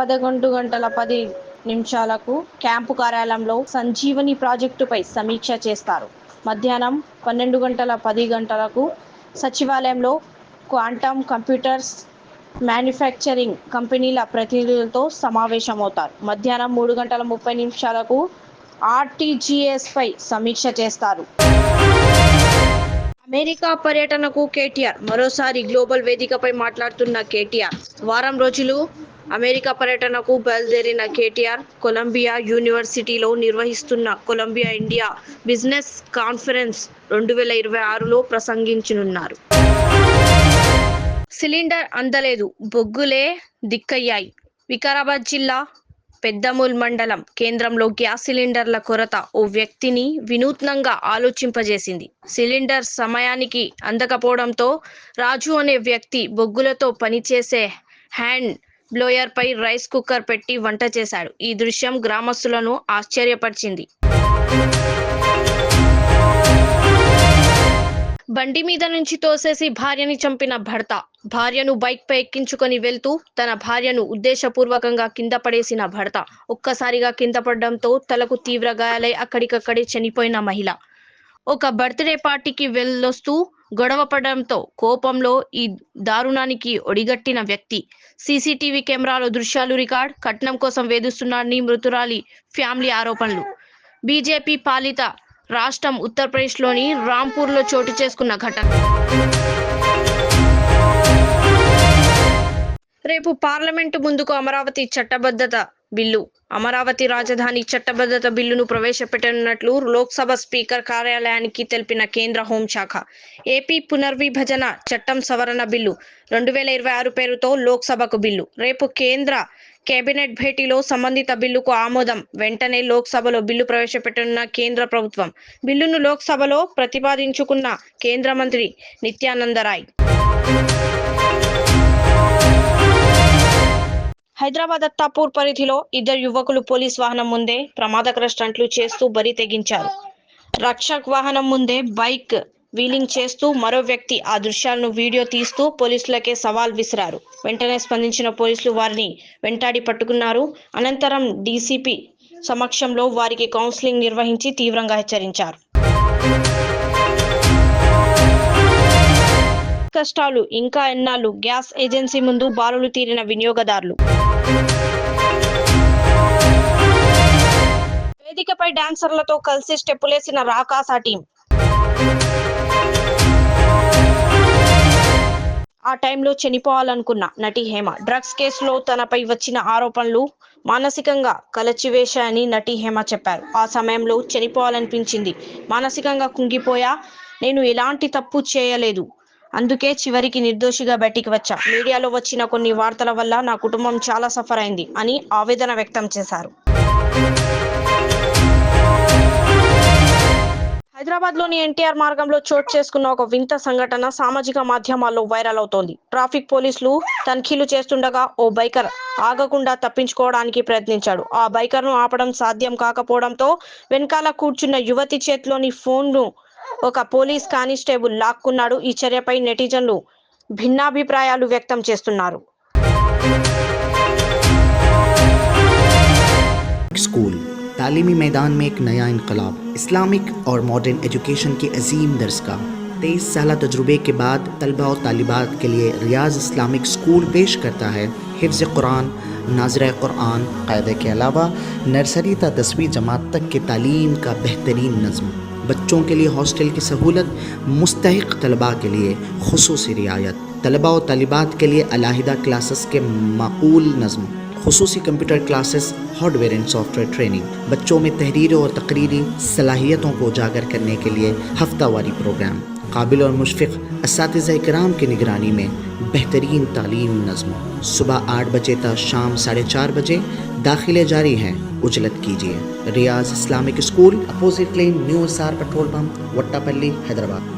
11:10 camp కార్యాలయంలో సంజీవని ప్రాజెక్టుపై సమీక్ష చేస్తారు. మధ్యాహ్నం 12:10 సచివాలయంలో క్వాంటమ్ కంప్యూటర్స్ మ్యానుఫ్యాక్చరింగ్ కంపెనీల ప్రతినిధులతో సమావేశమవుతారు. మధ్యాహ్నం 3:30 ఆర్టీజీఎస్ పై సమీక్ష చేస్తారు. అమెరికా పర్యటనకు కేటీఆర్ మరోసారి గ్లోబల్ వేదికపై మాట్లాడుతున్న కేటీఆర్. వారం రోజులు అమెరికా పర్యటనకు బయలుదేరిన కేటీఆర్ కొలంబియా యూనివర్సిటీలో నిర్వహిస్తున్న కొలంబియా ఇండియా బిజినెస్ కాన్ఫరెన్స్ 2026లో ప్రసంగించనున్నారు. సిలిండర్ అందలేదు, బొగ్గులే దిక్కయ్యాయి. వికారాబాద్ జిల్లా పెద్దమూల్ మండలం కేంద్రంలో గ్యాస్ సిలిండర్ల కొరత ఓ వ్యక్తిని వినూత్నంగా ఆలోచింపజేసింది. సిలిండర్ సమయానికి అందకపోవడంతో రాజు అనే వ్యక్తి బొగ్గులతో పనిచేసే హ్యాండ్ బ్లోయర్ పై రైస్ కుక్కర్ పెట్టి వంట చేశాడు. ఈ దృశ్యం గ్రామస్తులను ఆశ్చర్యపరిచింది. బండి మీద నుంచి తోసేసి భార్యని చంపిన భర్త. భార్యను బైక్ పై ఎక్కించుకొని వెళ్తూ తన భార్యను ఉద్దేశపూర్వకంగా కింద పడేసిన భర్త. ఒక్కసారిగా కింద పడడంతో తలకు తీవ్ర గాయాలై అక్కడికక్కడే చనిపోయిన మహిళ. ఒక బర్త్డే పార్టీకి వెళ్ళొస్తూ గొడవ పడడంతో కోపంలో ఈ దారుణానికి ఒడిగట్టిన వ్యక్తి. సీసీటీవీ కెమెరాలో దృశ్యాలు రికార్డ్. కట్నం కోసం వేధిస్తున్నారని మృతురాలి ఫ్యామిలీ ఆరోపణలు. బీజేపీ పాలిత రాష్ట్రం ఉత్తరప్రదేశ్లోని రాంపూర్లో చోటు చేసుకున్న ఘటన. రేపు పార్లమెంటు ముందుకు అమరావతి చట్టబద్ధత బిల్లు, అమరావతి రాజధాని చట్టబద్ధత బిల్లును ప్రవేశపెట్టనున్నట్లు లోక్సభ స్పీకర్ కార్యాలయానికి తెలిపిన కేంద్ర హోంశాఖ. ఏపీ పునర్విభజన చట్టం సవరణ బిల్లు 2026 పేరుతో లోక్సభకు బిల్లు. రేపు కేంద్ర కేబినెట్ భేటీలో సంబంధిత బిల్లుకు ఆమోదం. వెంటనే లోక్సభలో బిల్లు ప్రవేశపెట్టనున్న కేంద్ర ప్రభుత్వం. బిల్లును లోక్సభలో ప్రతిపాదించుకున్న కేంద్ర మంత్రి నిత్యానందరాయ్. హైదరాబాద్ అత్తాపూర్ పరిధిలో ఇద్దరు యువకులు పోలీస్ వాహనం ముందే ప్రమాదకర స్టంట్లు చేస్తూ బరి తెగించారు. రక్షక్ వాహనం ముందే బైక్ వీలింగ్ చేస్తూ మరో వ్యక్తి ఆ దృశ్యాలను వీడియో తీస్తూ పోలీసులకే సవాల్ విసిరారు. వెంటనే స్పందించిన పోలీసులు వారిని వెంటాడి పట్టుకున్నారు. అనంతరం డీసీపీ సమక్షంలో వారికి కౌన్సిలింగ్ నిర్వహించి తీవ్రంగా హెచ్చరించారు. కష్టాలు ఇంకా ఎన్నాళ్ళు? గ్యాస్ ఏజెన్సీ ముందు బారులు తీరిన వినియోగదారులు. వేదికపై డాన్సర్లతో కలిసి స్టెప్పులేసిన రాకాస టీం. ఆ టైంలో చనిపోవాలనుకున్న నటి హేమ. డ్రగ్స్ కేసులో తనపై వచ్చిన ఆరోపణలు మానసికంగా కలచివేశాయని నటి హేమ చెప్పారు. ఆ సమయంలో చనిపోవాలనిపించింది. మానసికంగా కుంగిపోయా. నేను ఎలాంటి తప్పు చేయలేదు. అందుకే చివరికి నిర్దోషిగా బయటికి వచ్చా. మీడియాలో వచ్చిన కొన్ని వార్తల వల్ల నా కుటుంబం చాలా సఫర్ అయింది అని ఆవేదన వ్యక్తం చేశారు. హైదరాబాద్లోని ఎన్టీఆర్ మార్గంలో చోటు చేసుకున్న ఒక వింత సంఘటన సామాజిక మాధ్యమాల్లో వైరల్ అవుతోంది. ట్రాఫిక్ పోలీసులు తనిఖీలు చేస్తుండగా ఓ బైకర్ ఆగకుండా తప్పించుకోవడానికి ప్రయత్నించాడు. ఆ బైకర్ను ఆపడం సాధ్యం కాకపోవడంతో వెనకాల కూర్చున్న యువతి చేతిలోని ఫోన్ను ఒక పోలీస్ కానిస్టేబుల్ లాక్కున్నాడు. ఈ చర్యపై నెటిజన్లు భిన్నాభిప్రాయాలు వ్యక్తం చేస్తున్నారు. स्कूल तालीमी मैदान में एक नया इनकलाब, इस्लामिक और मॉडर्न एजुकेशन की अजीम दरसगाह। 23 साल तजुर्बे के बाद तलबा और तालिबात के लिए रियाज इस्लामिक स्कूल पेश करता है हिफ्ज़ कुरान, नाज़िरा कुरान, क़ायदे के अलावा नर्सरी ता 10वीं जमात तक के तालीम का बेहतरीन नज़्म। बच्चों के लिए हॉस्टल की सहूलत, मुस्तहिक़ तलबा के लिए खुसूसी रियायत, तलबा और तालिबात के लिए अलहदा क्लासेस के माकूल नज़्म, खुसूसी computer classes, hardware and software training, बच्चों में तहरीर और तकरीरी सलाहियतों को उजागर करने के लिए हफ्तावारी प्रोग्राम, काबिल और मुशफ़िक़ असातिज़ा इकराम की निगरानी में बेहतरीन तालीम नज़्म। सुबह 8 बजे तक शाम 4:30 बजे दाखिले जारी हैं, उजलत कीजिए। Riyaz Islamic school, opposite lane, new SR petrol pump, Vattapalli, Hyderabad.